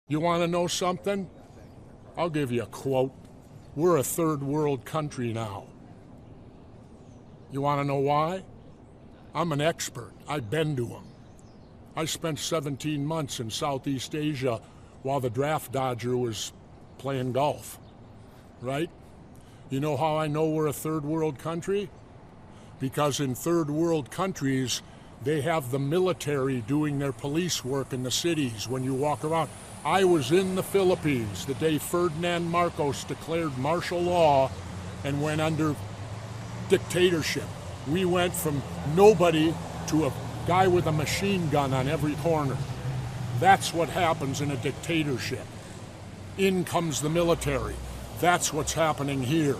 You want to know something? I'll give you a quote. We're a third world country now. You want to know why? I'm an expert. I've been to them. I spent 17 months in Southeast Asia while the draft dodger was playing golf, right? You know how I know we're a third world country? Because in third world countries, they have the military doing their police work in the cities when you walk around. I was in the Philippines the day Ferdinand Marcos declared martial law and went under dictatorship. We went from nobody to a guy with a machine gun on every corner. That's what happens in a dictatorship. In comes the military. That's what's happening here.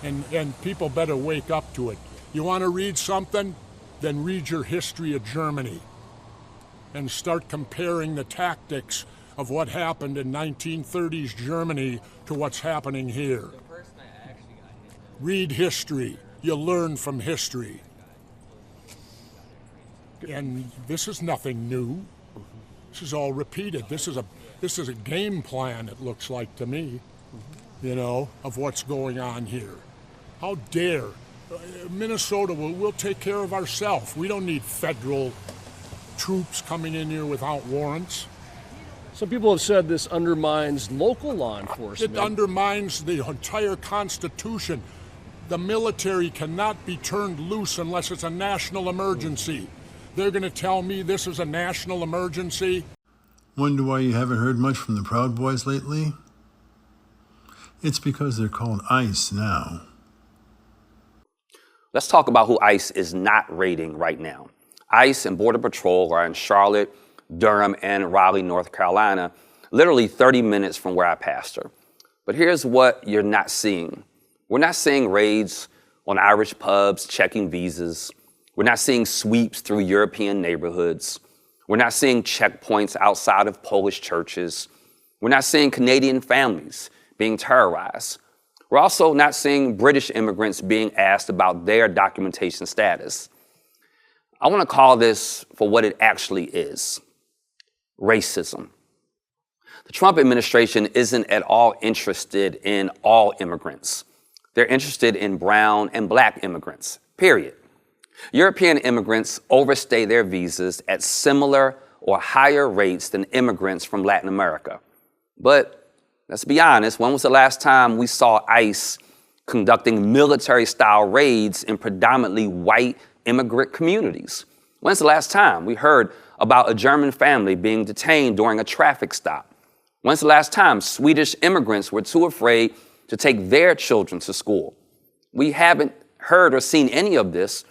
And people better wake up to it. You want to read something? Then read your history of Germany and start comparing the tactics of what happened in 1930s Germany to what's happening here. Read history. You learn from history. And this is nothing new. This is all repeated. This is a game plan, it looks like to me, you know, of what's going on here. How dare Minnesota, we'll take care of ourselves. We don't need federal troops coming in here without warrants. Some people have said this undermines local law enforcement. It undermines the entire Constitution. The military cannot be turned loose unless it's a national emergency. They're going to tell me this is a national emergency? Wonder why you haven't heard much from the Proud Boys lately? It's because they're called ICE now. Let's talk about who ICE is not raiding right now. ICE and Border Patrol are in Charlotte, Durham, and Raleigh, North Carolina, literally 30 minutes from where I pastor. But here's what you're not seeing. We're not seeing raids on Irish pubs checking visas. We're not seeing sweeps through European neighborhoods. We're not seeing checkpoints outside of Polish churches. We're not seeing Canadian families being terrorized. We're also not seeing British immigrants being asked about their documentation status. I want to call this for what it actually is: racism. The Trump administration isn't at all interested in all immigrants. They're interested in brown and black immigrants, period. European immigrants overstay their visas at similar or higher rates than immigrants from Latin America. But let's be honest, when was the last time we saw ICE conducting military-style raids in predominantly white immigrant communities? When's the last time we heard about a German family being detained during a traffic stop? When's the last time Swedish immigrants were too afraid to take their children to school? We haven't heard or seen any of this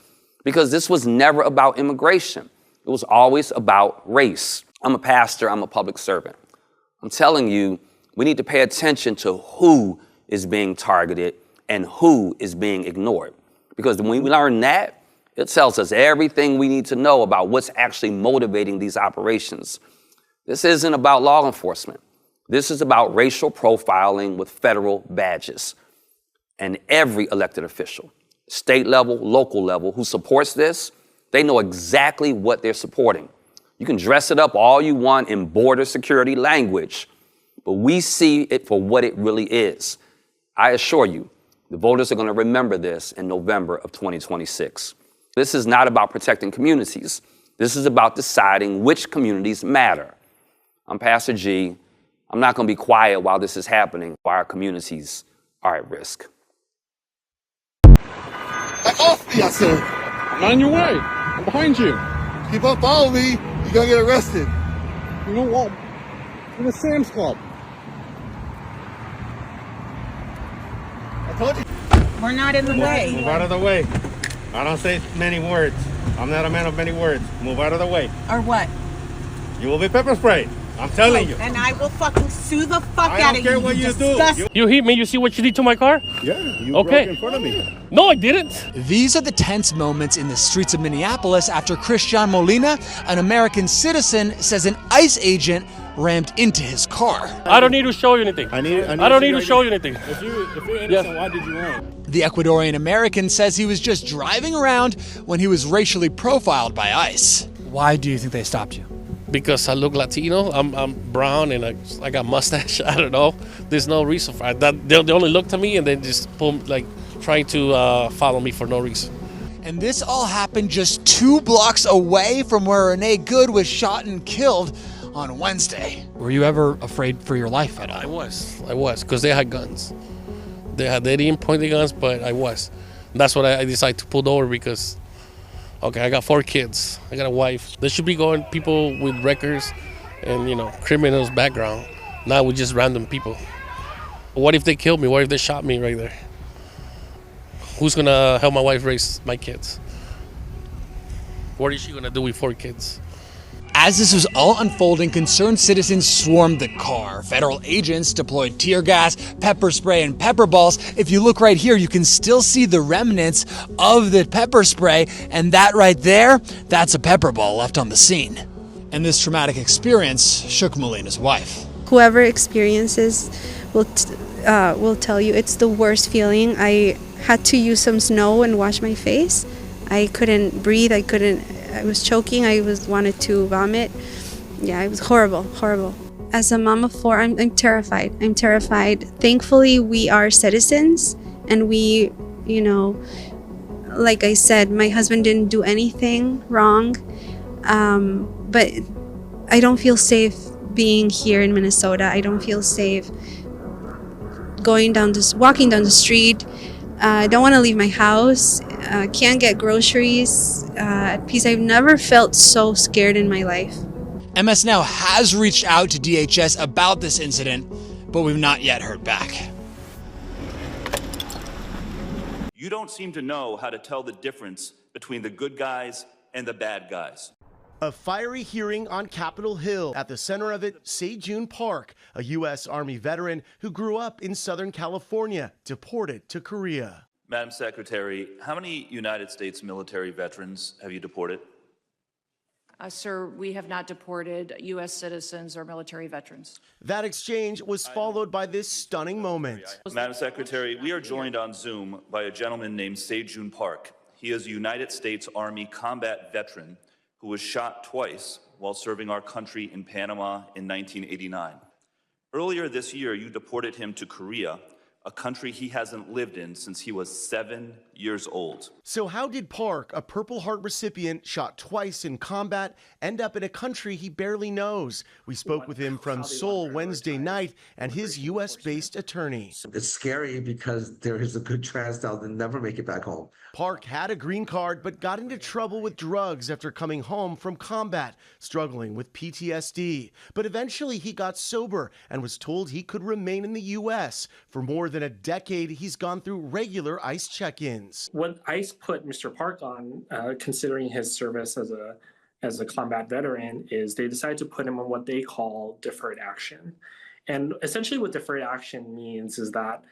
because this was never about immigration. It was always about race. I'm a pastor, I'm a public servant. I'm telling you, we need to pay attention to who is being targeted and who is being ignored. Because when we learn that, it tells us everything we need to know about what's actually motivating these operations. This isn't about law enforcement. This is about racial profiling with federal badges. And every elected official, state level, local level, who supports this, they know exactly what they're supporting. You can dress it up all you want in border security language, but we see it for what it really is. I assure you, the voters are going to remember this in November of 2026. This is not about protecting communities. This is about deciding which communities matter. I'm Pastor G. I'm not going to be quiet while this is happening, while our communities are at risk. Back off me, I said. I'm on your way. I'm behind you. Keep on following me, you're gonna get arrested. You know what? I'm at Sam's Club. I told you. We're not in the way. Move out of the way. I don't say many words. I'm not a man of many words. Move out of the way. Or what? You will be pepper sprayed. I'm telling you. And I will fucking sue the fuck out of you. I don't care what you do. You hit me, you see what you did to my car? Yeah, you Okay. broke in front of me. No, I didn't. These are the tense moments in the streets of Minneapolis after Christian Molina, an American citizen, says an ICE agent rammed into his car. I don't need to show you anything. I don't need to show you anything. If you're innocent, why did you run? The Ecuadorian American says he was just driving around when he was racially profiled by ICE. Why do you think they stopped you? because I look Latino. I'm brown and I got mustache. I don't know. There's no reason for that. They only look to me and then just pull, like trying to follow me for no reason. And this all happened just 2 blocks away from where Renee Good was shot and killed on Wednesday. Were you ever afraid for your life at all? I was, because they had guns. They didn't point the guns, but I was. And that's what I decided to pull over because, okay, I got 4 kids. I got a wife. There should be going people with records and, criminals background, not with just random people. What if they killed me? What if they shot me right there? Who's gonna help my wife raise my kids? What is she gonna do with 4 kids? As this was all unfolding, concerned citizens swarmed the car. Federal agents deployed tear gas, pepper spray, and pepper balls. If you look right here, you can still see the remnants of the pepper spray, and that right there, that's a pepper ball left on the scene. And this traumatic experience shook Molina's wife. Whoever experiences will tell you it's the worst feeling. I had to use some snow and wash my face. I couldn't breathe. I was choking. I wanted to vomit. Yeah, it was horrible. As a mom of 4, I'm terrified. I'm terrified. Thankfully, we are citizens, and we, like I said, my husband didn't do anything wrong. But I don't feel safe being here in Minnesota. I don't feel safe walking down the street. I don't want to leave my house. Can't get groceries. At peace. I've never felt so scared in my life. MS Now has reached out to DHS about this incident, but we've not yet heard back. You don't seem to know how to tell the difference between the good guys and the bad guys. A fiery hearing on Capitol Hill. At the center of it, Se-Jun Park, a U.S. Army veteran who grew up in Southern California, deported to Korea. Madam Secretary, how many United States military veterans have you deported? Sir, we have not deported U.S. citizens or military veterans. That exchange was followed by this stunning moment. Madam Secretary, we are joined on Zoom by a gentleman named Se-Jun Park. He is a United States Army combat veteran who was shot twice while serving our country in Panama in 1989. Earlier this year, you deported him to Korea, a country he hasn't lived in since he was 7 years old. So how did Park, a Purple Heart recipient shot twice in combat, end up in a country he barely knows? We spoke with him from Seoul Wednesday night and his U.S.-based attorney. It's scary because there is a good chance they'll never make it back home. Park had a green card but got into trouble with drugs after coming home from combat, struggling with PTSD. But eventually he got sober and was told he could remain in the U.S. For more than a decade, he's gone through regular ICE check-ins. What ICE put Mr. Park on, considering his service as a combat veteran, is they decided to put him on what they call deferred action. And essentially what deferred action means is that,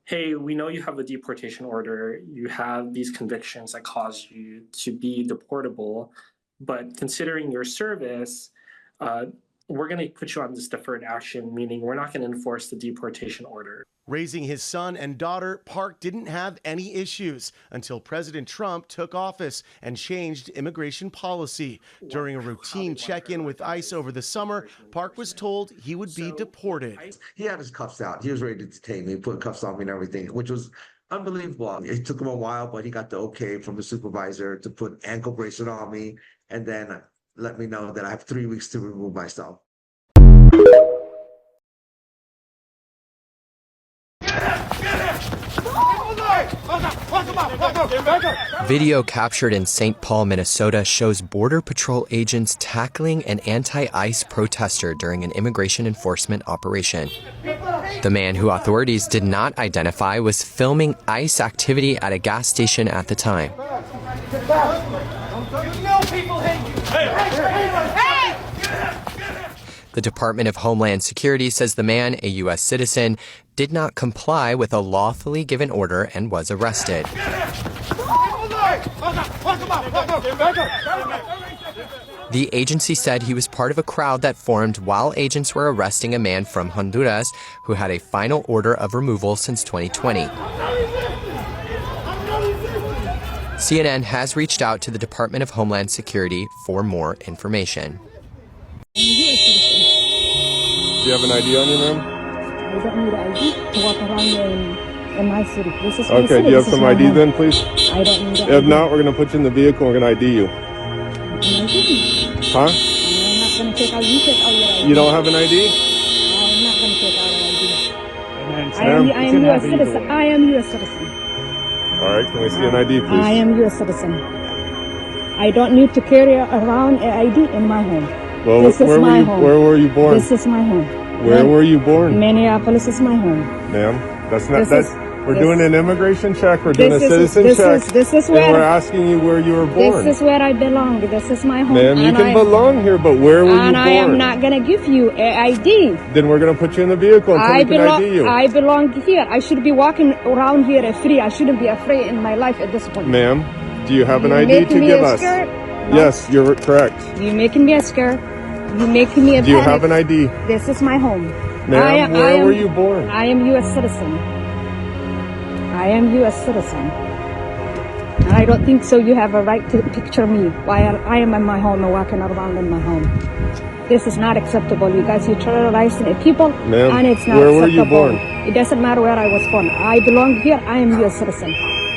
hey, we know you have a deportation order, you have these convictions that cause you to be deportable, but considering your service, we're going to put you on this deferred action, meaning we're not going to enforce the deportation order. Raising his son and daughter, Park didn't have any issues until President Trump took office and changed immigration policy. During a routine check-in with ICE over the summer, Park was told he would be deported. He had his cuffs out. He was ready to detain me, put cuffs on me and everything, which was unbelievable. It took him a while, but he got the okay from the supervisor to put ankle bracelet on me and then let me know that I have 3 weeks to remove myself. Video captured in St. Paul, Minnesota shows Border Patrol agents tackling an anti-ICE protester during an immigration enforcement operation. The man, who authorities did not identify, was filming ICE activity at a gas station at the time. The Department of Homeland Security says the man, a U.S. citizen, did not comply with a lawfully given order and was arrested. The agency said he was part of a crowd that formed while agents were arresting a man from Honduras who had a final order of removal since 2020. CNN has reached out to the Department of Homeland Security for more information. I'm a U.S. citizen. Do you have an ID on you, ma'am? I don't need ID to walk around in my city. This is my Okay, city. do you have This is some my ID home. then, please? I don't need If ID. not, we're going to put you in the vehicle and we're going to ID you. I'm ID. Huh? I'm not going to take out. You take out your ID. You don't have an ID? I'm not going to take out an ID. I Ma'am? am U.S. citizen. I am U.S. citizen. All right, can we see an ID, please? I am U.S. citizen. I don't need to carry around an ID in my home. Well, This is my home. Where were you born? This is my home. Where were you born? Minneapolis is my home. Ma'am, that's not, we're doing an immigration check, we're doing a citizen check, this is where, and we're asking you where you were born. This is where I belong. This is my home. Ma'am, you can belong here, but where were you born? And I am not going to give you an ID. Then we're going to put you in the vehicle until we can ID you. I belong here. I should be walking around here free. I shouldn't be afraid in my life at this point. Ma'am, do you have an ID to give us? No. Yes, you're correct. You're making me a scare. You're making me a Do you have an ID? This is my home. Ma'am, where were you born? I am U.S. citizen. I am U.S. citizen. And I don't think so you have a right to picture me while I am in my home and walking around in my home. This is not acceptable. You guys, you're terrorizing people, and it's not acceptable. Where were you born? It doesn't matter where I was born. I belong here. I am U.S. citizen.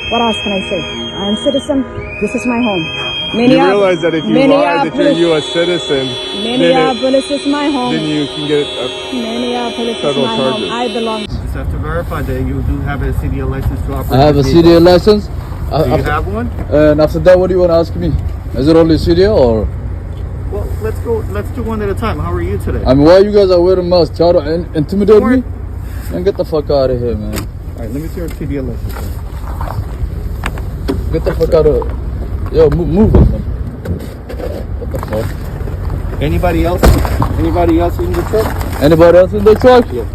What else can I say? I am citizen. This is my home. You realize that if you lie that you're a U.S. citizen, Minneapolis is my home. Then you can get Minneapolis federal is my charges. home. I belong. Just have to verify that you do have a CDL license to operate. I have a CDL license. Do you have one? And after that, what do you want to ask me? Is it only CDL or? Well, let's go. Let's do one at a time. How are you today? I mean, why you guys are wearing masks? Try to intimidate me? Man, get the fuck out of here, man. All right, let me see your CDL license. Get the fuck out of. Yo, move it, man. What the fuck? Anybody else? Anybody else in the truck? Anybody else in the truck? Yeah.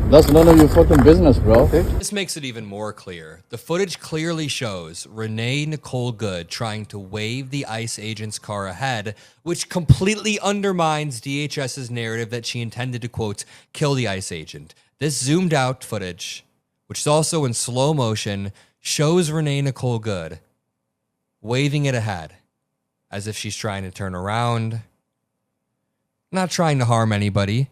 That's none of your fucking business, bro. This makes it even more clear. The footage clearly shows Renee Nicole Good trying to wave the ICE agent's car ahead, which completely undermines DHS's narrative that she intended to, quote, kill the ICE agent. This zoomed out footage, which is also in slow motion, shows Renee Nicole Good waving it ahead as if she's trying to turn around, not trying to harm anybody.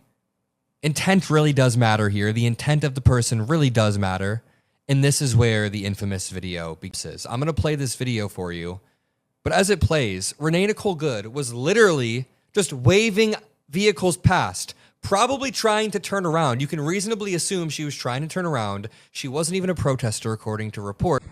Intent really does matter here. The intent of the person really does matter. And this is where the infamous video begins. I'm going to play this video for you. But as it plays, Renee Nicole Good was literally just waving vehicles past, probably trying to turn around. You can reasonably assume she was trying to turn around. She wasn't even a protester, according to report.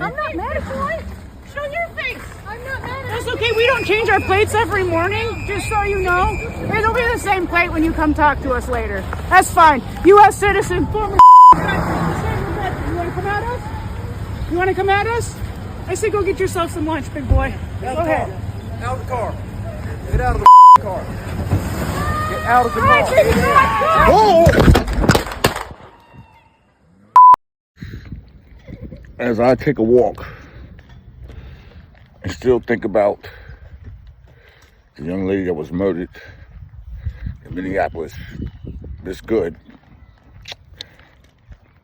I'm not mad at you. Show your face. I'm not mad at you. That's okay. We don't change our plates every morning, just so you know. It'll be the same plate when you come talk to us later. That's fine. U.S. citizen, former. You want to come at us? You want to come at us? I say go get yourself some lunch, big boy. Go ahead. Out of the car. Get out of the car. Get out of the car. Whoa! As I take a walk and still think about the young lady that was murdered in Minneapolis, Miss Good,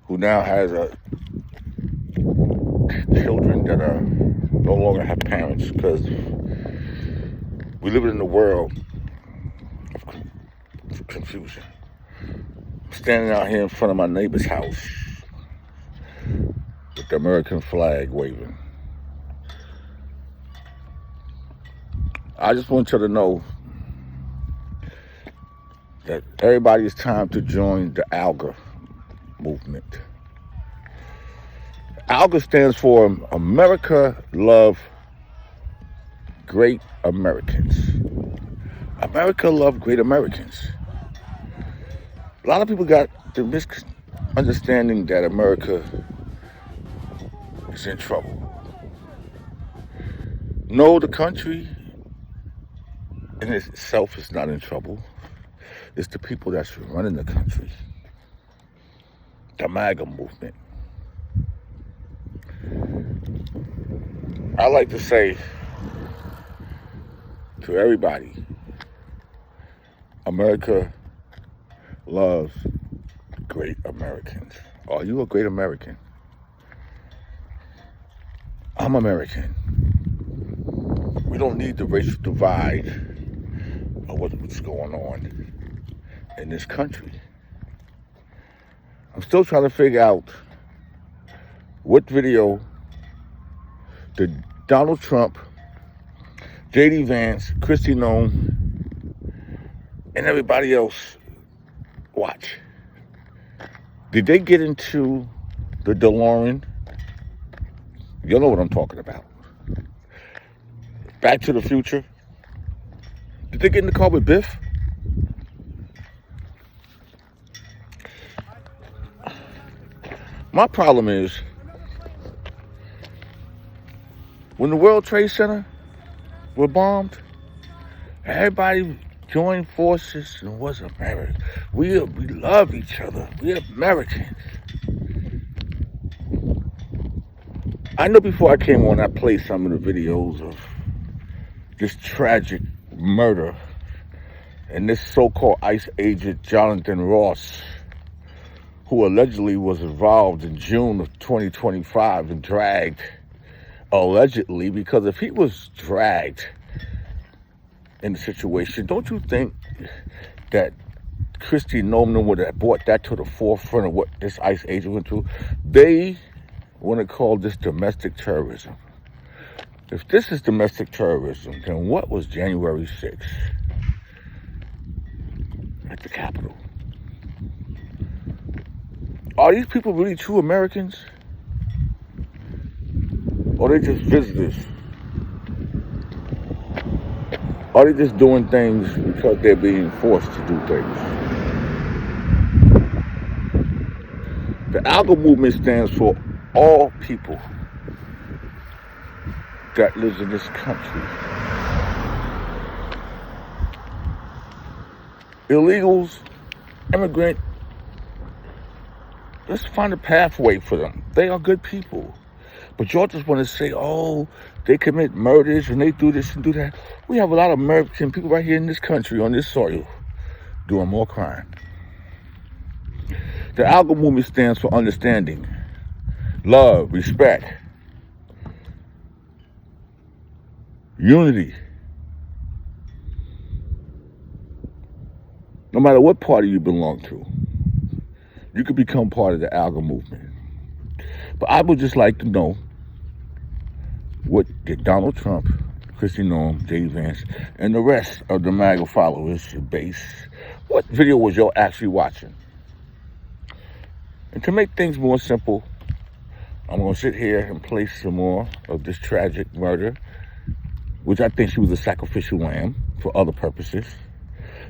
who now has children that are no longer have parents, because we live in a world of confusion. I'm standing out here in front of my neighbor's house with the American flag waving. I just want you to know that everybody, it's time to join the ALGA movement. ALGA stands for America Love Great Americans. America Love Great Americans. A lot of people got the misunderstanding that America is in trouble. No, the country in itself is not in trouble. It's the people that's running the country the MAGA movement. I like to say to everybody, America loves great Americans. Are you a great American? I'm American. We don't need the racial divide of what's going on in this country. I'm still trying to figure out what video did Donald Trump, J.D. Vance, Kristi Noem, and everybody else watch. Did they get into the DeLorean? You know what I'm talking about. Back to the Future. Did they get in the car with Biff? My problem is, when the World Trade Center were bombed, everybody joined forces and was American. We love each other. We're Americans. I know before I came on, I played some of the videos of this tragic murder and this so-called ICE agent, Jonathan Ross, who allegedly was involved in June of 2025 and dragged, allegedly, because if he was dragged in the situation, don't you think that Kristi Noem would have brought that to the forefront of what this ICE agent went through? They want to call this domestic terrorism. If this is domestic terrorism, then what was January 6th at the Capitol? Are these people really true Americans? Or are they just visitors? Are they just doing things because they're being forced to do things? The ALGA movement stands for all people that lives in this country. Illegals, immigrant, let's find a pathway for them. They are good people. But y'all just want to say, oh, they commit murders and they do this and do that. We have a lot of American people right here in this country, on this soil, doing more crime. The ALGA movement stands for understanding, love, respect, unity. No matter what party you belong to, you could become part of the ALGA movement. But I would just like to know, what did Donald Trump, Kristi Noem, J.D. Vance, and the rest of the MAGA followers, base, what video was y'all actually watching? And to make things more simple, I'm going to sit here and play some more of this tragic murder, which I think she was a sacrificial lamb for other purposes,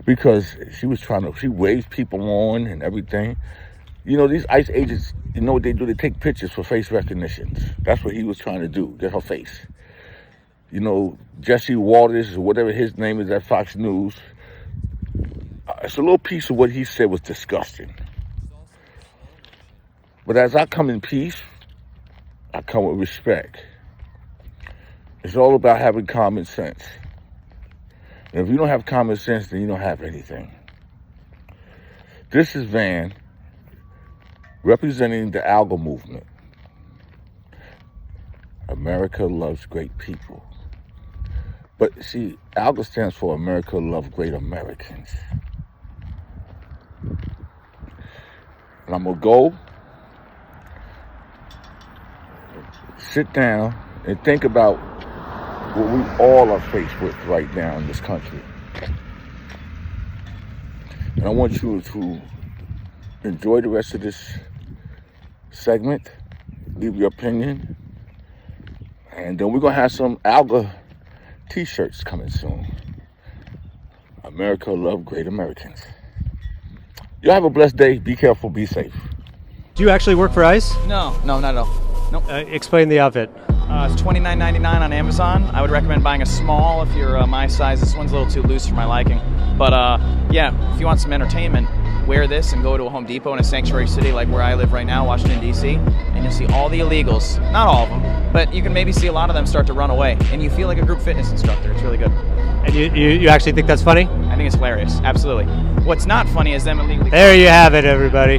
because she waved people on and everything. You know, these ICE agents, you know what they do? They take pictures for face recognitions. That's what he was trying to do, get her face. You know, Jesse Waters, or whatever his name is at Fox News, it's a little piece of what he said was disgusting. But as I come in peace, I come with respect. It's all about having common sense. And if you don't have common sense, then you don't have anything. This is Van, representing the ALGA movement. America loves great people. But see, ALGA stands for America Loves Great Americans. And I'm going to go, sit down, and think about what we all are faced with right now in this country. And I want you to enjoy the rest of this segment, leave your opinion, and then we're going to have some ALGA t-shirts coming soon. America Love Great Americans. Y'all have a blessed day. Be careful. Be safe. Do you actually work for ICE? No, not at all. Nope. Explain the outfit. It's $29.99 on Amazon. I would recommend buying a small if you're my size. This one's a little too loose for my liking. But yeah, if you want some entertainment, wear this and go to a Home Depot in a sanctuary city like where I live right now, Washington, D.C., and you'll see all the illegals, not all of them, but you can maybe see a lot of them start to run away, and you feel like a group fitness instructor. It's really good. And you actually think that's funny? I think it's hilarious, absolutely. What's not funny is them illegally... There you have it, everybody.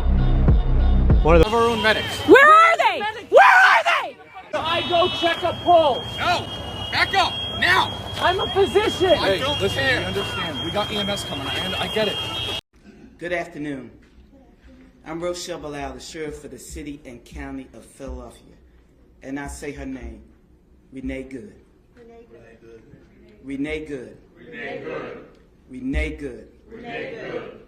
One of our own medics. Where are they? Where are they? I go check a pulse. No! Back up! Now! I'm a physician. I don't care. We understand. We got EMS coming, and I get it. Good afternoon. I'm Rochelle Bilal, the sheriff for the city and county of Philadelphia. And I say her name, Renee Good. Renee Good. Renee Good. Renee Good. Renee Good. Renee Good.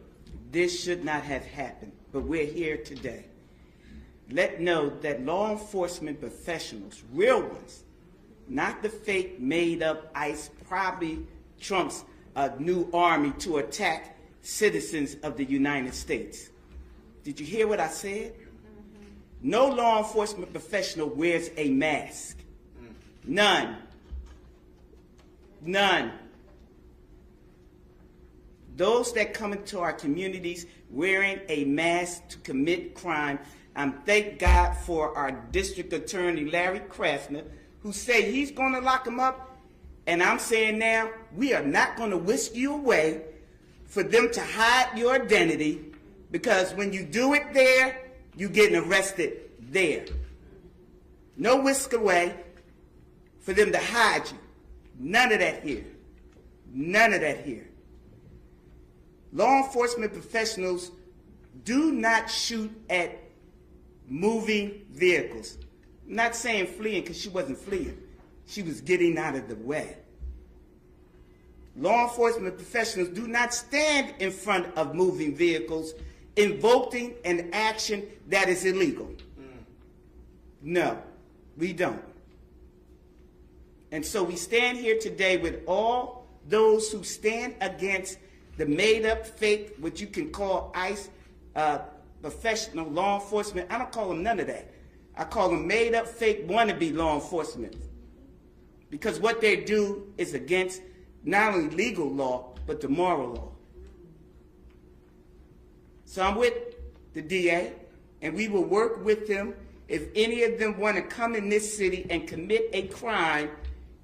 This should not have happened, but we're here today. Let know that law enforcement professionals, real ones, not the fake made up ICE, probably Trump's new army to attack citizens of the United States. Did you hear what I said? No law enforcement professional wears a mask. None. None. Those that come into our communities wearing a mask to commit crime, thank God for our district attorney, Larry Kraftner, who say he's going to lock them up. And I'm saying now, we are not going to whisk you away for them to hide your identity, because when you do it there, you're getting arrested there. No whisk away for them to hide you. None of that here. None of that here. Law enforcement professionals do not shoot at moving vehicles. I'm not saying fleeing, because she wasn't fleeing. She was getting out of the way. Law enforcement professionals do not stand in front of moving vehicles invoking an action that is illegal. No, we don't. And so we stand here today with all those who stand against the made-up, fake, what you can call ICE, professional law enforcement. I don't call them none of that. I call them made-up, fake, wannabe law enforcement. Because what they do is against not only legal law, but the moral law. So I'm with the DA, and we will work with them. If any of them want to come in this city and commit a crime,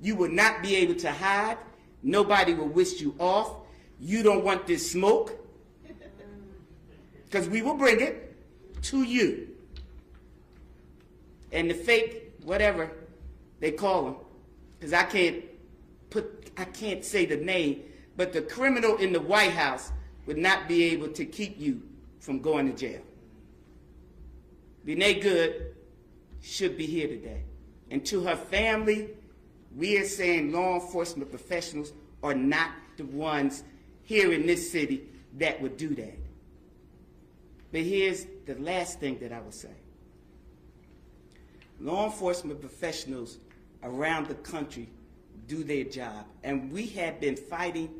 you will not be able to hide. Nobody will whisk you off. You don't want this smoke, because we will bring it to you. And the fake, whatever they call them, because I can't say the name, but the criminal in the White House would not be able to keep you from going to jail. Renee Good should be here today. And to her family, we are saying law enforcement professionals are not the ones here in this city that would do that. But here's the last thing that I will say. Law enforcement professionals around the country do their job, and we have been fighting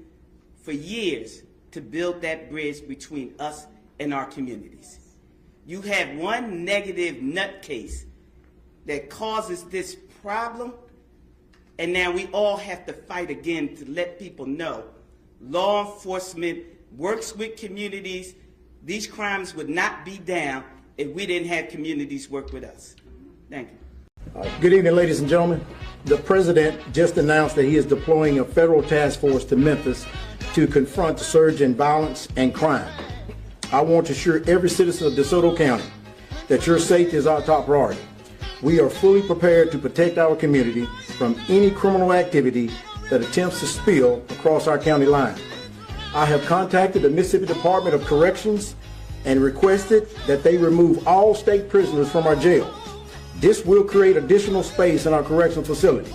for years to build that bridge between us and our communities. You have one negative nutcase that causes this problem, and now we all have to fight again to let people know law enforcement works with communities. These crimes would not be down if we didn't have communities work with us. Thank you. Good evening, ladies and gentlemen. The president just announced that he is deploying a federal task force to Memphis to confront the surge in violence and crime. I want to assure every citizen of DeSoto County that your safety is our top priority. We are fully prepared to protect our community from any criminal activity that attempts to spill across our county line. I have contacted the Mississippi Department of Corrections and requested that they remove all state prisoners from our jail. This will create additional space in our correctional facility.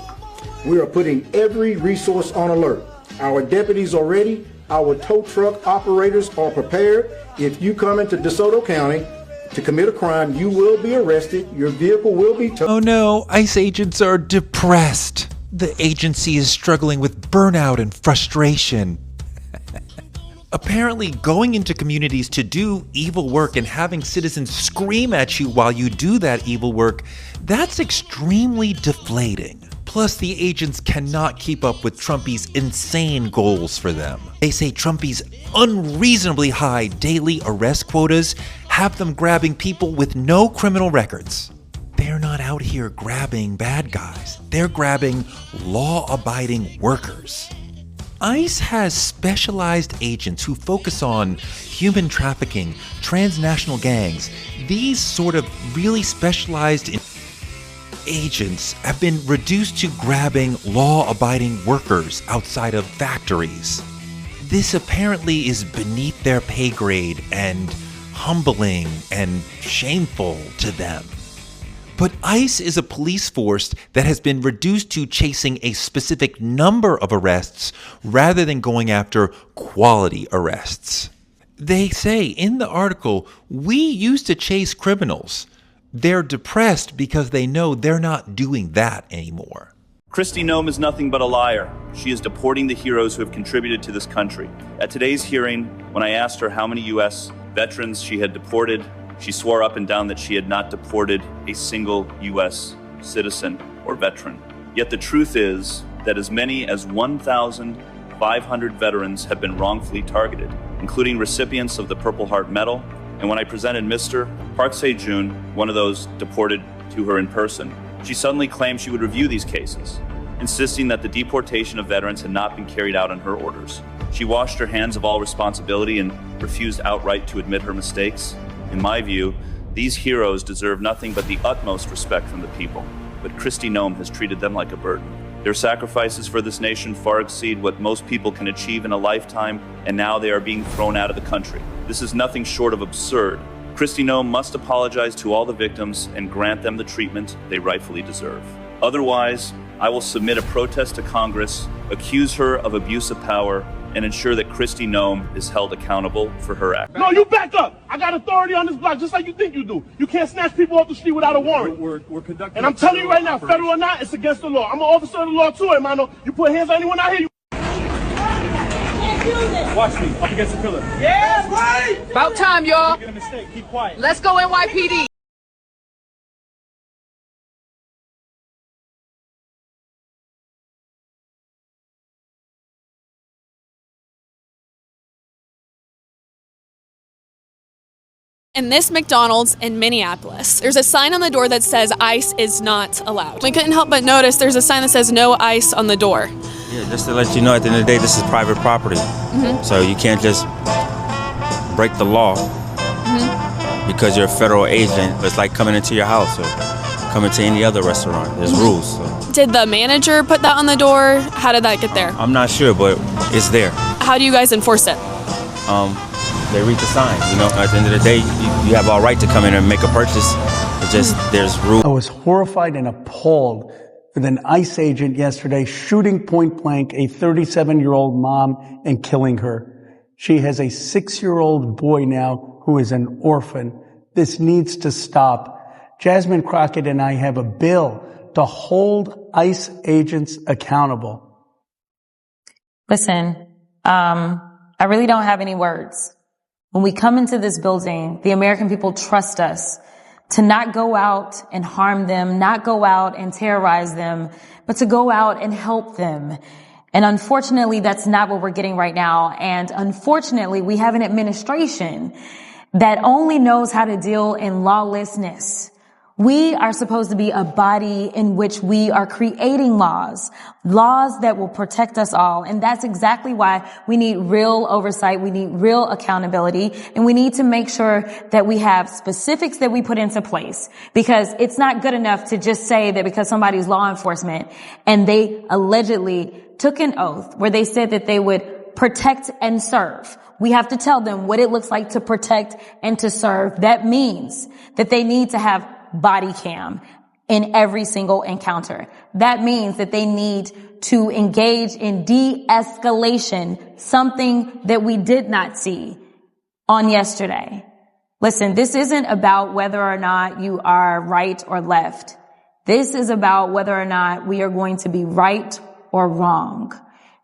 We are putting every resource on alert. Our deputies are ready. Our tow truck operators are prepared. If you come into DeSoto County to commit a crime, you will be arrested. Your vehicle will be towed. Oh no, ICE agents are depressed. The agency is struggling with burnout and frustration. Apparently, going into communities to do evil work and having citizens scream at you while you do that evil work, that's extremely deflating. Plus, the agents cannot keep up with Trumpy's insane goals for them. They say Trumpy's unreasonably high daily arrest quotas have them grabbing people with no criminal records. They're not out here grabbing bad guys. They're grabbing law-abiding workers. ICE has specialized agents who focus on human trafficking, transnational gangs. These sort of really specialized agents have been reduced to grabbing law-abiding workers outside of factories. This apparently is beneath their pay grade and humbling and shameful to them. But ICE is a police force that has been reduced to chasing a specific number of arrests rather than going after quality arrests. They say in the article, we used to chase criminals. They're depressed because they know they're not doing that anymore. Kristi Noem is nothing but a liar. She is deporting the heroes who have contributed to this country. At today's hearing, when I asked her how many U.S. veterans she had deported, she swore up and down that she had not deported a single U.S. citizen or veteran. Yet the truth is that as many as 1,500 veterans have been wrongfully targeted, including recipients of the Purple Heart Medal. And when I presented Mr. Park Se-jun, one of those deported, to her in person, she suddenly claimed she would review these cases, insisting that the deportation of veterans had not been carried out on her orders. She washed her hands of all responsibility and refused outright to admit her mistakes. In my view, these heroes deserve nothing but the utmost respect from the people, but Kristi Noem has treated them like a burden. Their sacrifices for this nation far exceed what most people can achieve in a lifetime, and now they are being thrown out of the country. This is nothing short of absurd. Kristi Noem must apologize to all the victims and grant them the treatment they rightfully deserve. Otherwise, I will submit a protest to Congress, accuse her of abuse of power, and ensure that Kristi Noem is held accountable for her act. No, you back up. I got authority on this block just like you think you do. You can't snatch people off the street without a warrant. We're conducting. And I'm telling you right now, federal or not, it's against the law. I'm an officer of the law too, hermano. You put hands on anyone out here, you watch me up against the pillar. Yeah, right. About time, y'all. Making a mistake. Keep quiet. Let's go NYPD. In this McDonald's in Minneapolis, there's a sign on the door that says ice is not allowed. We couldn't help but notice there's a sign that says no ice on the door. Yeah, just to let you know, at the end of the day, this is private property. So you can't just break the law because you're a federal agent. It's like coming into your house or coming to any other restaurant. There's rules. So. Did the manager put that on the door? How did that get there? I'm not sure, but it's there. How do you guys enforce it? They read the sign. You know, at the end of the day, you have all right to come in and make a purchase. It's just there's rules. I was horrified and appalled with an ICE agent yesterday shooting point blank a 37-year-old mom and killing her. She has a 6-year-old boy now who is an orphan. This needs to stop. Jasmine Crockett and I have a bill to hold ICE agents accountable. Listen, I really don't have any words. When we come into this building, the American people trust us to not go out and harm them, not go out and terrorize them, but to go out and help them. And unfortunately, that's not what we're getting right now. And unfortunately, we have an administration that only knows how to deal in lawlessness. We are supposed to be a body in which we are creating laws that will protect us all. And that's exactly why we need real oversight. We need real accountability. And we need to make sure that we have specifics that we put into place, because it's not good enough to just say that because somebody's law enforcement and they allegedly took an oath where they said that they would protect and serve. We have to tell them what it looks like to protect and to serve. That means that they need to have body cam in every single encounter. That means that they need to engage in de-escalation, something that we did not see on yesterday. Listen, this isn't about whether or not you are right or left. This is about whether or not we are going to be right or wrong.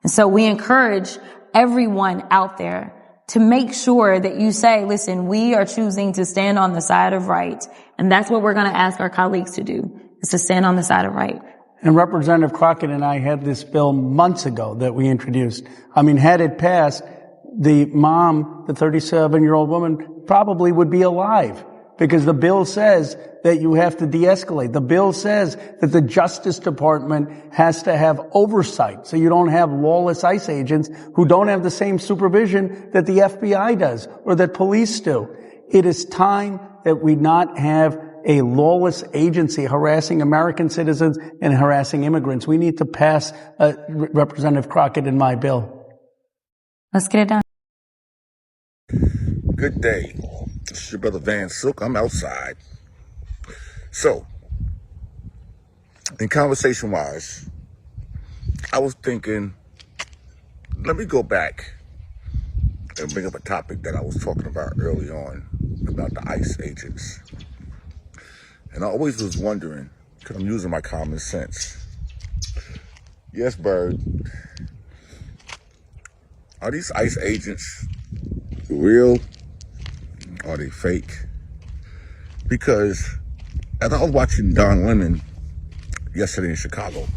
And so we encourage everyone out there to make sure that you say, listen, we are choosing to stand on the side of right. And that's what we're going to ask our colleagues to do, is to stand on the side of right. And Representative Crockett and I had this bill months ago that we introduced. I mean, had it passed, the mom, the 37-year-old woman, probably would be alive, because the bill says that you have to de-escalate. The bill says that the Justice Department has to have oversight, so you don't have lawless ICE agents who don't have the same supervision that the FBI does or that police do. It is time that we not have a lawless agency harassing American citizens and harassing immigrants. We need to pass Representative Crockett and my bill. Let's get it done. Good day. It's your brother Van Silk. I'm outside. So, in conversation-wise, I was thinking, let me go back and bring up a topic that I was talking about early on about the ICE agents. And I always was wondering, because I'm using my common sense. Yes, Bird. Are these ICE agents real? Are they fake? Because as I was watching Don Lemon yesterday in Chicago,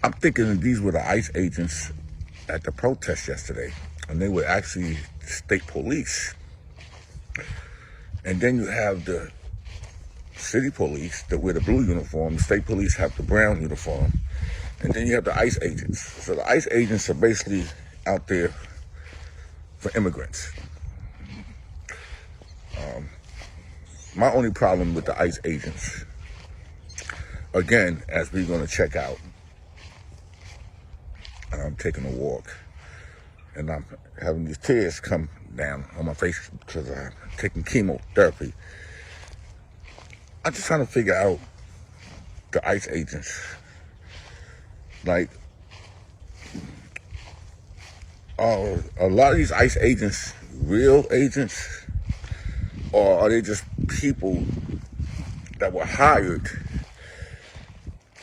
I'm thinking that these were the ICE agents at the protest yesterday, and they were actually state police. And then you have the city police that wear the blue uniform, the state police have the brown uniform, and then you have the ICE agents. So the ICE agents are basically out there for immigrants. My only problem with the ICE agents, again, as we're going to check out, and I'm taking a walk, and I'm having these tears come down on my face because I'm taking chemotherapy. I'm just trying to figure out the ICE agents. Like, are a lot of these ICE agents real agents? Or are they just people that were hired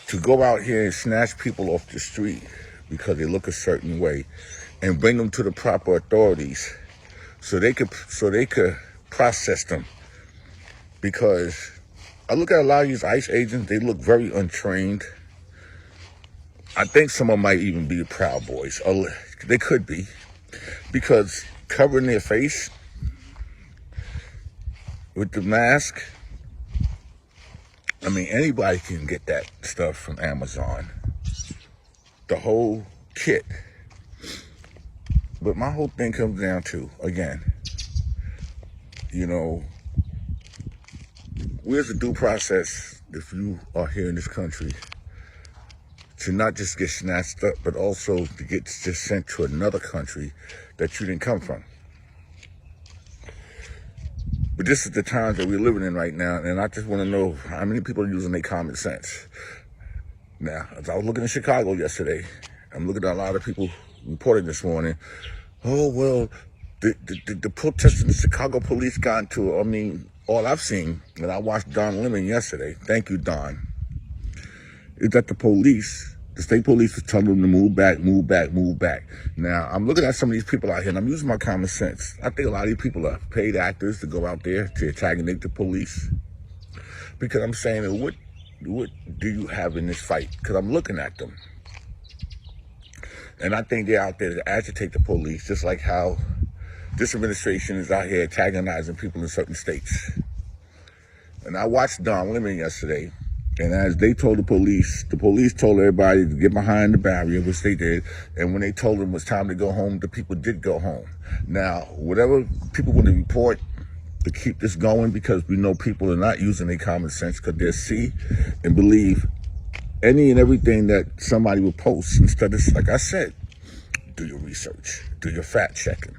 to go out here and snatch people off the street because they look a certain way and bring them to the proper authorities so they could process them? Because I look at a lot of these ICE agents, they look very untrained. I think some of them might even be Proud Boys. They could be, because covering their face with the mask, I mean, anybody can get that stuff from Amazon. The whole kit. But my whole thing comes down to, again, you know, where's the due process if you are here in this country to not just get snatched up, but also to get just sent to another country that you didn't come from? But this is the times that we're living in right now, and I just want to know how many people are using their common sense. Now, as I was looking in Chicago yesterday, I'm looking at a lot of people reporting this morning, oh, well, the protesters in the Chicago police got into, I mean, all I've seen, and I watched Don Lemon yesterday, thank you, Don, is that the state police was telling them to move back, move back, move back. Now, I'm looking at some of these people out here, and I'm using my common sense. I think a lot of these people are paid actors to go out there to antagonate the police. Because I'm saying, what do you have in this fight? Because I'm looking at them. And I think they're out there to agitate the police, just like how this administration is out here antagonizing people in certain states. And I watched Don Lemon yesterday, and as they told the police told everybody to get behind the barrier, which they did. And when they told them it was time to go home, the people did go home. Now, whatever people want to report to keep this going, because we know people are not using their common sense, because they see and believe any and everything that somebody will post, instead of, like I said, do your research, do your fact checking,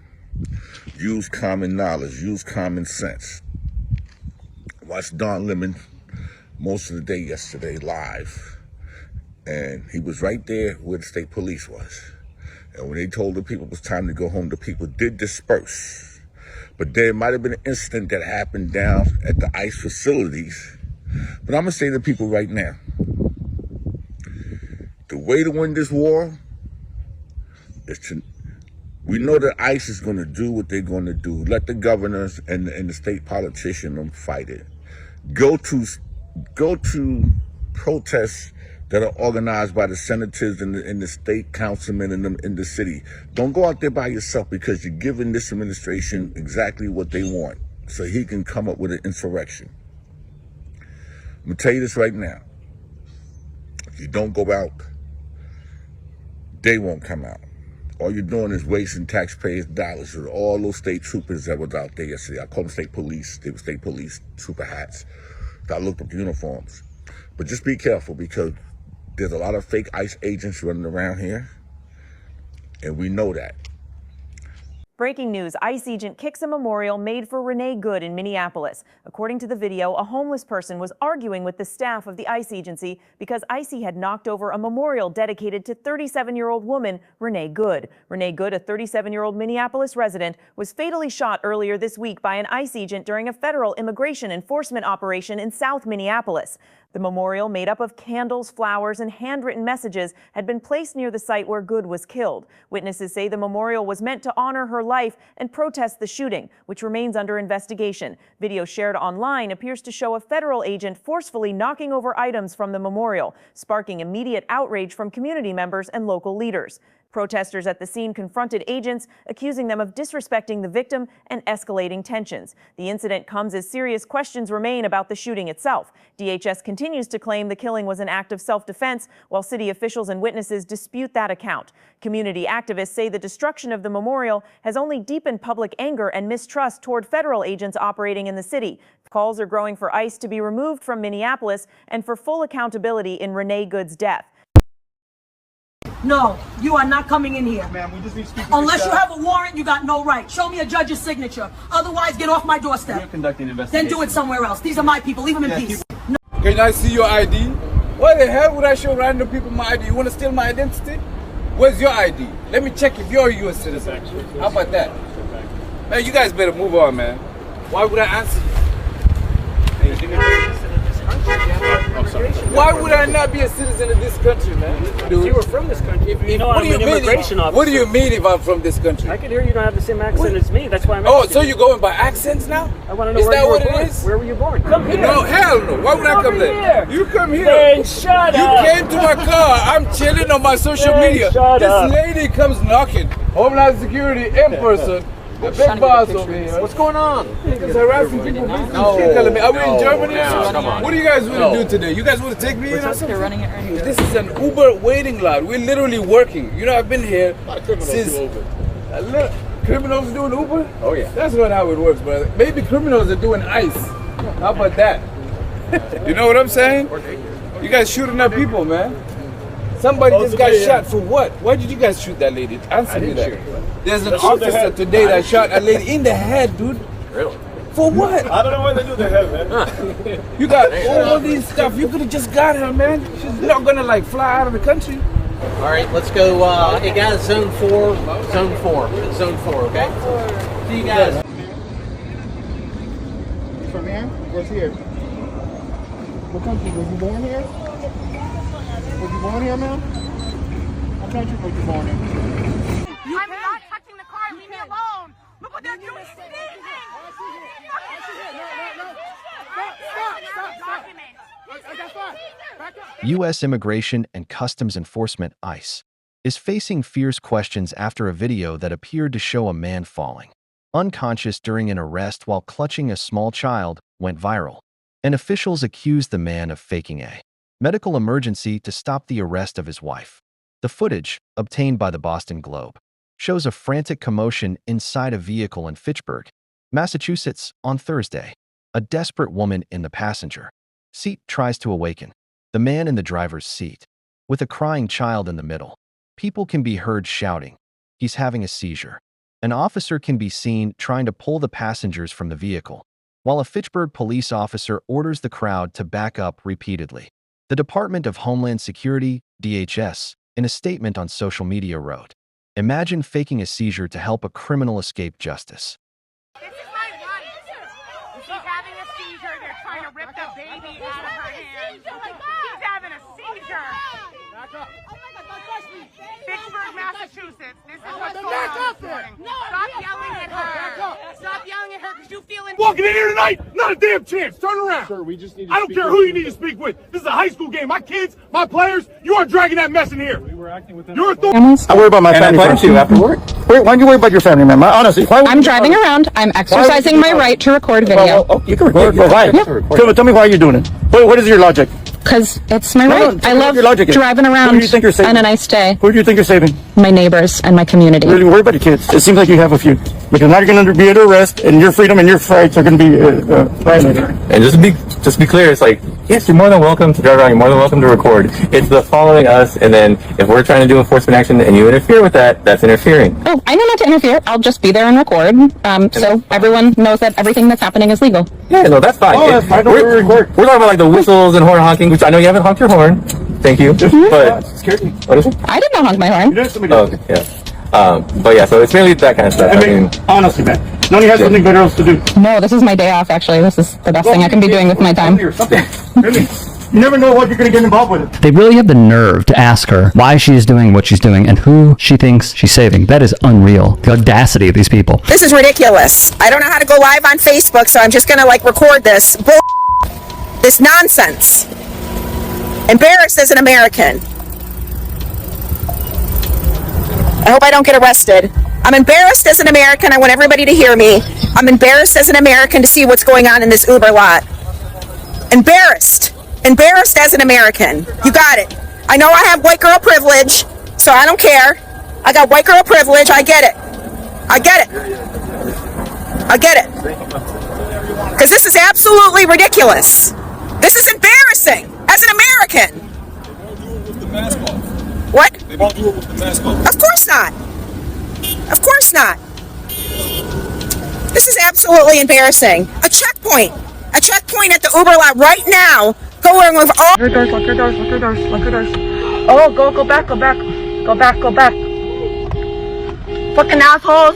use common knowledge, use common sense. Watch Don Lemon most of the day yesterday live, and he was right there where the state police was. And when they told the people it was time to go home, the people did disperse. But there might have been an incident that happened down at the ICE facilities. But I'm gonna say to people right now, the way to win this war is to, we know that ICE is gonna do what they're gonna do. Let the governors and the state politicians fight it. Go to go to protests that are organized by the senators and the state councilmen in the city. Don't go out there by yourself, because you're giving this administration exactly what they want, so he can come up with an insurrection. I'm gonna tell you this right now. If you don't go out, they won't come out. All you're doing is wasting taxpayers' dollars with all those state troopers that was out there yesterday. I call them state police. They were state police, trooper hats. I looked up the uniforms. But just be careful, because there's a lot of fake ICE agents running around here, and we know that. Breaking news, ICE agent kicks a memorial made for Renee Good in Minneapolis. According to the video, a homeless person was arguing with the staff of the ICE agency because ICE had knocked over a memorial dedicated to 37-year-old woman Renee Good. Renee Good, a 37-year-old Minneapolis resident, was fatally shot earlier this week by an ICE agent during a federal immigration enforcement operation in South Minneapolis. The memorial, made up of candles, flowers, and handwritten messages, had been placed near the site where Good was killed. Witnesses say the memorial was meant to honor her life and protest the shooting, which remains under investigation. Video shared online appears to show a federal agent forcefully knocking over items from the memorial, sparking immediate outrage from community members and local leaders. Protesters at the scene confronted agents, accusing them of disrespecting the victim and escalating tensions. The incident comes as serious questions remain about the shooting itself. DHS continues to claim the killing was an act of self-defense, while city officials and witnesses dispute that account. Community activists say the destruction of the memorial has only deepened public anger and mistrust toward federal agents operating in the city. Calls are growing for ICE to be removed from Minneapolis and for full accountability in Renee Good's death. No, you are not coming in here. Ma'am, we just need to speak with Unless you have a warrant, you got no right. Show me a judge's signature. Otherwise, get off my doorstep. We're conducting an investigation. Then do it somewhere else. These are my people. Leave them in peace. No. Can I see your ID? Why the hell would I show random people my ID? You want to steal my identity? Where's your ID? Let me check if you're a U.S. citizen. How about that? Man, you guys better move on, man. Why would I answer you? Why would I not be a citizen of this country, man? If you were from this country, you know I'm an immigration officer. What do you mean if I'm from this country? I can hear you don't have the same accent as me. That's why I'm asking. So you're going by accents now? I want to know is where that you were what born. It is? Where were you born? Come here. No, hell no. Why would I come there? You come here. Then shut up. You came to my car. I'm chilling on my social media. This lady comes knocking. Homeland Security in person. The big boss over here. What's going on? Niggas harassing people. Are we in Germany? What do you guys want to do today? You guys want to take me in or something? Running it right here. This is an Uber waiting lot. We're literally working. You know, I've been here since. Criminals doing Uber? Oh yeah. That's not how it works, brother. Maybe criminals are doing ICE. How about that? You know what I'm saying? You guys shooting at people, man. Somebody just got shot for what? Why did you guys shoot that lady? Answer me that. There's an officer today that shot a lady in the head, dude. Really? For what? I don't know why they do the head, man. You got all these stuff. You could have just got her, man. She's not gonna like fly out of the country. All right, let's go. It got zone 4. Zone 4. Zone 4, okay? See you guys. From here? What's here? What country? Was you born here? Was you born here, ma'am? What country was you born in? I'm not touching the car. Leave me alone. Look what they're doing. U.S. Immigration and Customs Enforcement, ICE, is facing fierce questions after a video that appeared to show a man falling unconscious during an arrest while clutching a small child went viral, and officials accused the man of faking a medical emergency to stop the arrest of his wife. The footage, obtained by the Boston Globe, shows a frantic commotion inside a vehicle in Fitchburg, Massachusetts, on Thursday. A desperate woman in the passenger seat tries to awaken the man in the driver's seat, with a crying child in the middle. People can be heard shouting, "He's having a seizure." An officer can be seen trying to pull the passengers from the vehicle, while a Fitchburg police officer orders the crowd to back up repeatedly. The Department of Homeland Security, DHS, in a statement on social media wrote, "Imagine faking a seizure to help a criminal escape justice." This is my wife. She's having a seizure. They're trying to rip the baby out of her hands. She's having a seizure. Fitchburg, Massachusetts. This is what's going on this morning. Stop yelling at her. Stop yelling at her because you feel in. walking in here tonight? Not a damn chance. Turn around. Sir, we just need to I don't care who you need to speak with. This is a high school game. My kids, my players, you are dragging that mess in here. We were acting within your authority. I worry about my family. I plan to after work. Wait, why do you worry about your family, man? Honestly, why I'm driving around. I'm exercising my right to record video. Oh, you can record. Well, why? Tell me why you're doing it. What is your logic? Because it's my right. I love driving Who around do you think you're saving? on a nice day. Who do you think you're saving? My neighbors and my community. Really worry about your kids. It seems like you have a few. Because now you're going to be under arrest, and your freedom and your rights are going to be violated. And just be clear, it's like, yes, you're more than welcome to drive around. You're more than welcome to record. It's the following us, and then if we're trying to do enforcement action and you interfere with that, that's interfering. Oh, I know not to interfere. I'll just be there and record. So everyone knows that everything that's happening is legal. Yeah, no, that's fine. Oh, that's fine. We're talking about like the whistles and horn honking, which I know you haven't honked your horn. Thank you. But what is it? I did not honk my horn. Oh, okay, yeah. But yeah, so it's mainly that kind of stuff. I mean, honestly, man. No, you have something better else to do. No, this is my day off, actually. This is the best thing I can be doing with my time. Really? You never know what you're going to get involved with. They really have the nerve to ask her why she's doing what she's doing and who she thinks she's saving. That is unreal. The audacity of these people. This is ridiculous. I don't know how to go live on Facebook, so I'm just going to record this this nonsense. Embarrassed as an American. I hope I don't get arrested. I'm embarrassed as an American. I want everybody to hear me. I'm embarrassed as an American to see what's going on in this Uber lot. Embarrassed. Embarrassed as an American. You got it. I know I have white girl privilege, so I don't care. I got white girl privilege. I get it. I get it. I get it. Because this is absolutely ridiculous. This is embarrassing as an American. What? They won't do it with the mask on. Of course not. Of course not. This is absolutely embarrassing. A checkpoint at the Uber lot right now, going with all. Lock your doors, lock your doors, lock your doors, lock your doors. Oh, go back, go back, go back, go back. Fucking assholes.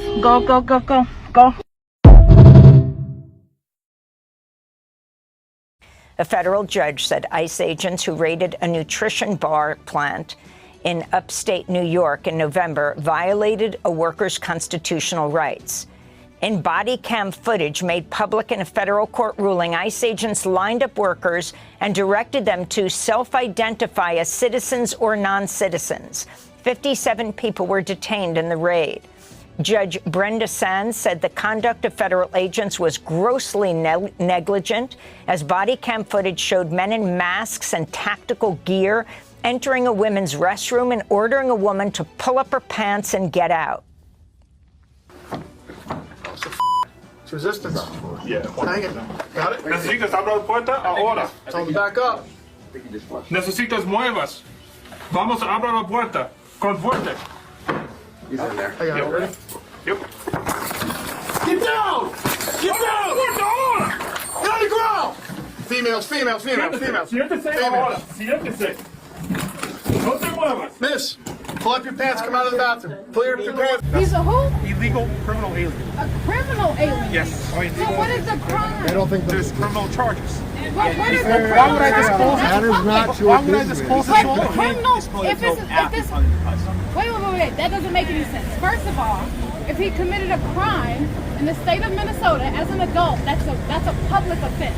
Go. A federal judge said ICE agents who raided a nutrition bar plant in upstate New York in November violated a worker's constitutional rights. In body cam footage made public in a federal court ruling, ICE agents lined up workers and directed them to self-identify as citizens or non-citizens. 57 people were detained in the raid. Judge Brenda Sands said the conduct of federal agents was grossly negligent, as body cam footage showed men in masks and tactical gear entering a women's restroom and ordering a woman to pull up her pants and get out. It's resistance. Yeah. Hang it. Got it? ¿Necesitas abrir la puerta ahora? Tell them to back up. Necesitas muevas. Vamos a abrir la puerta. Con fuerte. He's in there. I got it. Ready? Yep. Get down! Get down! Puerta ahora! Get on the ground! Females. Siéntese ahora. Siéntese. No te muevas. Miss, pull up your pants, come out of the bathroom. Pull up your pants. He's a who? Illegal criminal alien. A criminal alien? Yes. So what is the crime? I don't think there's criminal charges. What is the crime? Why would I disclose that is not your Why would I disclose it? But criminal, if this, wait, that doesn't make any sense. First of all, if he committed a crime in the state of Minnesota as an adult, that's a public offense.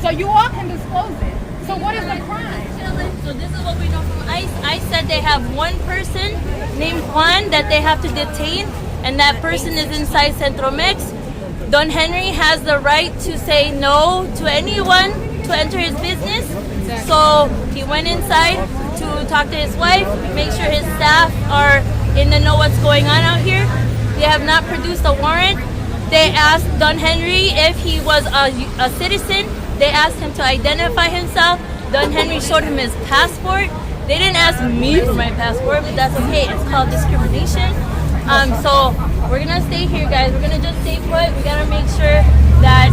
So you all can disclose it. So what is the crime? So this is what we know from ICE. ICE said they have one person named Juan that they have to detain, and that person is inside Centro Mix. Don Henry has the right to say no to anyone to enter his business. So he went inside to talk to his wife, make sure his staff are in the know what's going on out here. They have not produced a warrant. They asked Don Henry if he was a citizen. They asked him to identify himself. Don Henry showed him his passport. They didn't ask me for my passport, but that's okay. It's called discrimination. So we're gonna stay here, guys. We're gonna just stay put. We gotta make sure that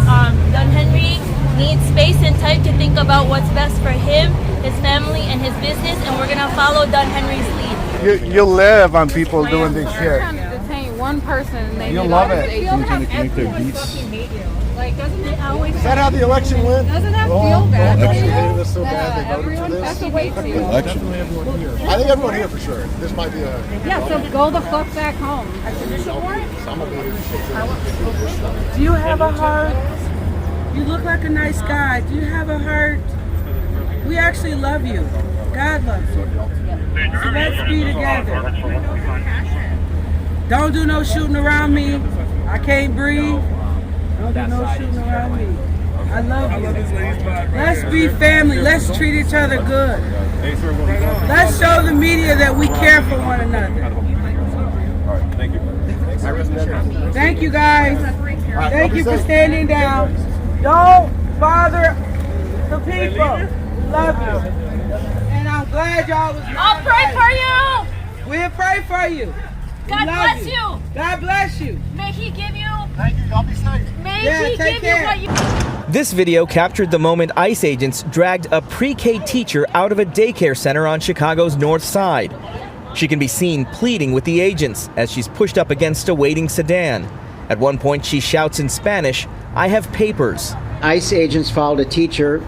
Don Henry needs space and time to think about what's best for him, his family, and his business, and we're gonna follow Don Henry's lead. You'll live on people doing this shit. Trying to detain one person and they You'll love it. Trying to connect their beats. Like, doesn't it always? Is that how the election went? Doesn't that feel bad? They hated us so bad they voted for this. Has to wait for you. Election. I think everyone here for sure. This might be a. Yeah, so go the fuck back home. Some of it. Do you have a heart? You look like a nice guy. Do you have a heart? We actually love you. God loves you. So let's be together. Don't do no shooting around me. I can't breathe. Don't do no shooting around me. I love you. Let's be family. Let's treat each other good. Let's show the media that we care for one another. All right, thank you. Thank you, guys. Thank you for standing down. Don't bother the people. Love you. And I'm glad y'all was. I'll pray for you. We'll pray for you. God bless you. God bless you. May He give you. Thank you. Y'all be safe. May He give you what you. This video captured the moment ICE agents dragged a pre-K teacher out of a daycare center on Chicago's north side. She can be seen pleading with the agents as she's pushed up against a waiting sedan. At one point, she shouts in Spanish, "I have papers." ICE agents followed a teacher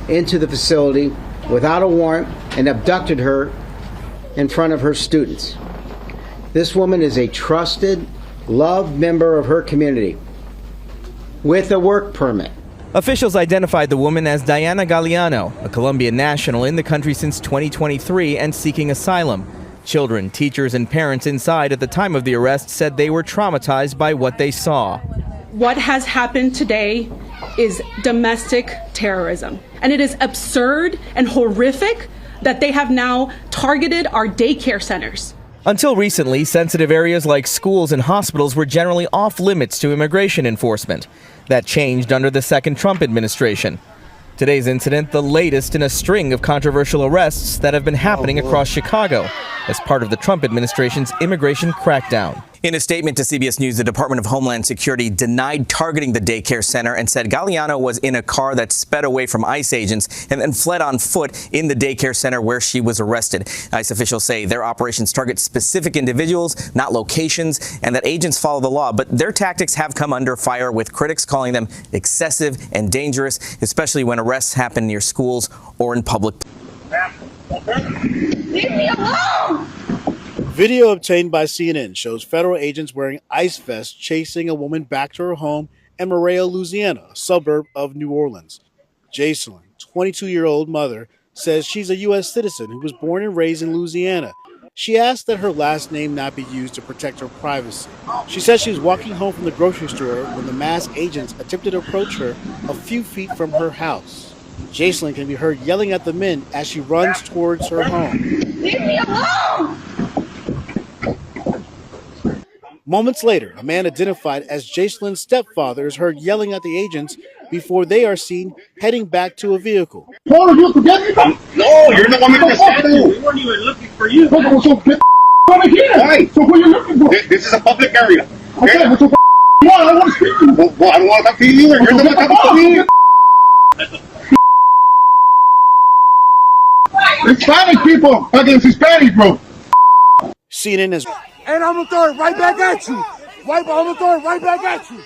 into the facility without a warrant and abducted her in front of her students. This woman is a trusted, loved member of her community with a work permit. Officials identified the woman as Diana Galeano, a Colombian national in the country since 2023 and seeking asylum. Children, teachers, and parents inside at the time of the arrest said they were traumatized by what they saw. What has happened today is domestic terrorism. And it is absurd and horrific that they have now targeted our daycare centers. Until recently, sensitive areas like schools and hospitals were generally off limits to immigration enforcement. That changed under the second Trump administration. Today's incident, the latest in a string of controversial arrests that have been happening across Chicago as part of the Trump administration's immigration crackdown. In a statement to CBS News, the Department of Homeland Security denied targeting the daycare center and said Galeano was in a car that sped away from ICE agents and then fled on foot in the daycare center where she was arrested. ICE officials say their operations target specific individuals, not locations, and that agents follow the law. But their tactics have come under fire, with critics calling them excessive and dangerous, especially when arrests happen near schools or in public. Leave me alone. Video obtained by CNN shows federal agents wearing ice vests chasing a woman back to her home in Marais, Louisiana, a suburb of New Orleans. Jacelyn, 22-year-old mother, says she's a U.S. citizen who was born and raised in Louisiana. She asked that her last name not be used to protect her privacy. She says she was walking home from the grocery store when the masked agents attempted to approach her a few feet from her house. Jacelyn can be heard yelling at the men as she runs towards her home. Leave me alone. Moments later, a man identified as Jacelyn's stepfather is heard yelling at the agents before they are seen heading back to a vehicle. No, you're the one making a stand. We weren't even looking for you. So get over here. Why? So who are you looking for? This is a public area. Okay, what's your want? I don't want to speak to you. Well, I don't want to talk to you either. You're the one talking to me. Hispanic people against Hispanic, bro. CNN is. And I'm gonna throw it right back at you. I'm gonna throw it right back at you.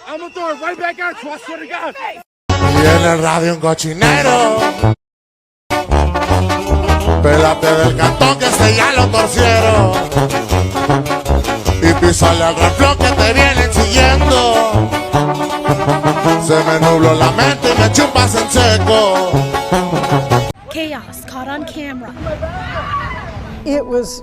I'm gonna throw it right back at you. I swear to God. Y en el radio un cochinero. Pélate del cantón que ese ya lo torcieron. Y písale al reflo que te vienen siguiendo. Se me nubló la mente y me chupas en seco. Chaos caught on camera. It was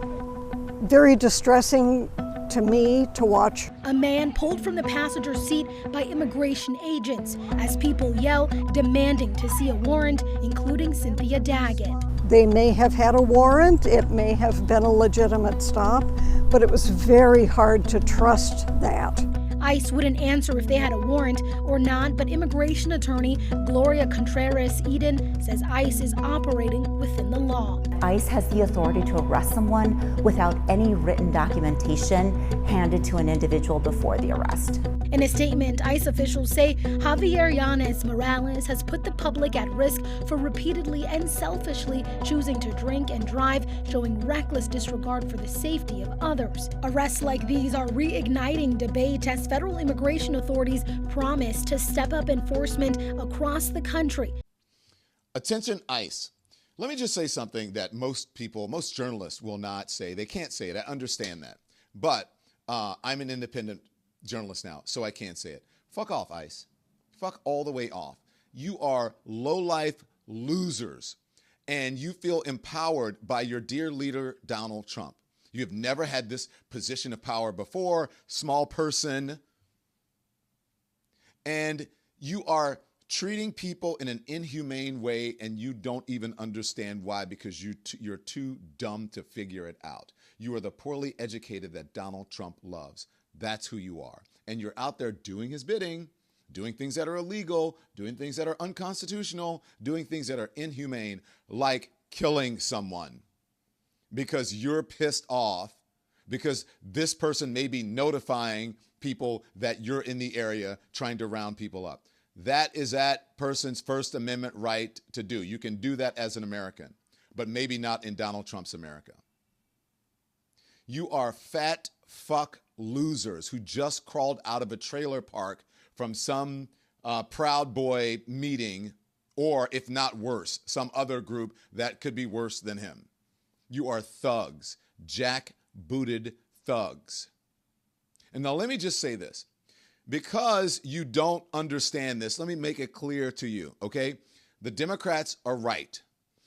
very distressing to me to watch. A man pulled from the passenger seat by immigration agents as people yell, demanding to see a warrant, including Cynthia Daggett. They may have had a warrant, it may have been a legitimate stop, but it was very hard to trust that. ICE wouldn't answer if they had a warrant or not, but immigration attorney Gloria Contreras Eden says ICE is operating within the law. ICE has the authority to arrest someone without any written documentation handed to an individual before the arrest. In a statement, ICE officials say Javier Yanez Morales has put the public at risk for repeatedly and selfishly choosing to drink and drive, showing reckless disregard for the safety of others. Arrests like these are reigniting debate as federal immigration authorities promise to step up enforcement across the country. Attention ICE. Let me just say something that most people, most journalists will not say. They can't say it. I understand that. But I'm an independent journalist now, so I can't say it. Fuck off, ICE. Fuck all the way off. You are low-life losers, and you feel empowered by your dear leader, Donald Trump. You have never had this position of power before, small person, and you are treating people in an inhumane way, and you don't even understand why, because you're too dumb to figure it out. You are the poorly educated that Donald Trump loves. That's who you are. And you're out there doing his bidding, doing things that are illegal, doing things that are unconstitutional, doing things that are inhumane, like killing someone because you're pissed off because this person may be notifying people that you're in the area trying to round people up. That is that person's First Amendment right to do. You can do that as an American, but maybe not in Donald Trump's America. You are fat fuck losers who just crawled out of a trailer park from some Proud Boy meeting, or if not worse, some other group that could be worse than him. You are thugs, jack-booted thugs. And now let me just say this. Because you don't understand this, let me make it clear to you, okay? The Democrats are right.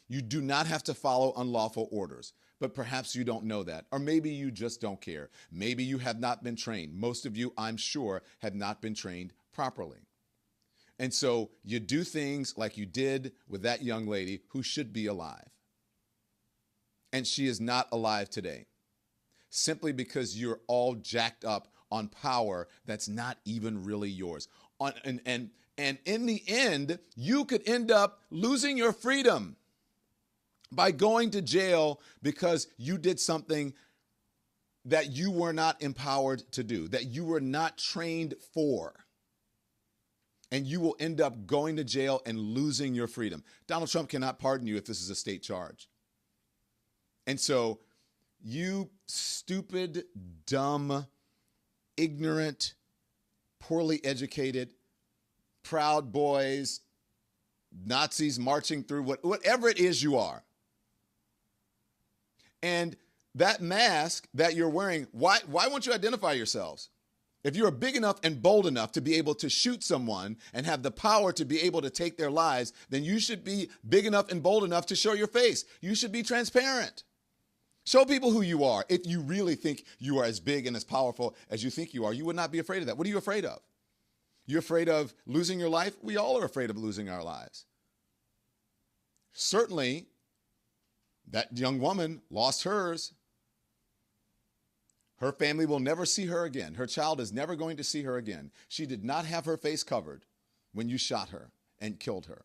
You do not have to follow unlawful orders, but perhaps you don't know that. Or maybe you just don't care. Maybe you have not been trained. Most of you, I'm sure, have not been trained properly. And so you do things like you did with that young lady who should be alive. And she is not alive today, simply because you're all jacked up on power that's not even really yours. And in the end, you could end up losing your freedom by going to jail because you did something that you were not empowered to do, that you were not trained for. And you will end up going to jail and losing your freedom. Donald Trump cannot pardon you if this is a state charge. And so you stupid, dumb, ignorant, poorly educated, Proud Boys, Nazis marching through whatever it is you are. And that mask that you're wearing, why won't you identify yourselves? If you're big enough and bold enough to be able to shoot someone and have the power to be able to take their lives, then you should be big enough and bold enough to show your face. You should be transparent. Show people who you are. If you really think you are as big and as powerful as you think you are, you would not be afraid of that. What are you afraid of? You're afraid of losing your life? We all are afraid of losing our lives. Certainly, that young woman lost hers. Her family will never see her again. Her child is never going to see her again. She did not have her face covered when you shot her and killed her.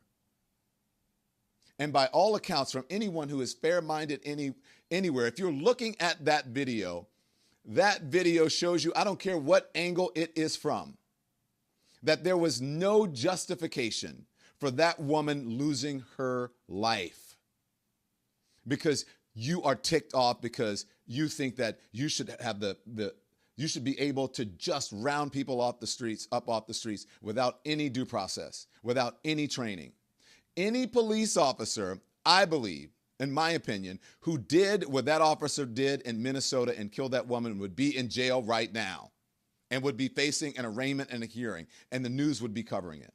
And by all accounts, from anyone who is fair-minded anywhere, if you're looking at that video shows you, I don't care what angle it is from, that there was no justification for that woman losing her life. Because you are ticked off because you think that you should have you should be able to just round people off the streets without any due process, without any training. Any police officer, I believe, in my opinion, who did what that officer did in Minnesota and killed that woman would be in jail right now and would be facing an arraignment and a hearing, and the news would be covering it.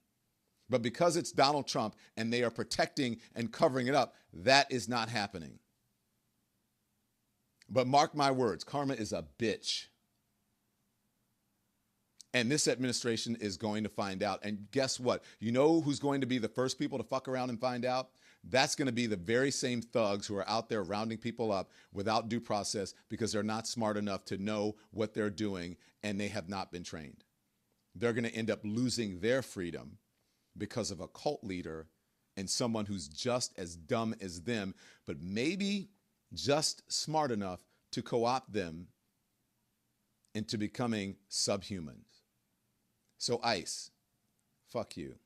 But because it's Donald Trump and they are protecting and covering it up, that is not happening. But mark my words, karma is a bitch. And this administration is going to find out. And guess what? You know who's going to be the first people to fuck around and find out? That's going to be the very same thugs who are out there rounding people up without due process because they're not smart enough to know what they're doing and they have not been trained. They're going to end up losing their freedom because of a cult leader and someone who's just as dumb as them, but maybe just smart enough to co-opt them into becoming subhumans. So ICE, fuck you.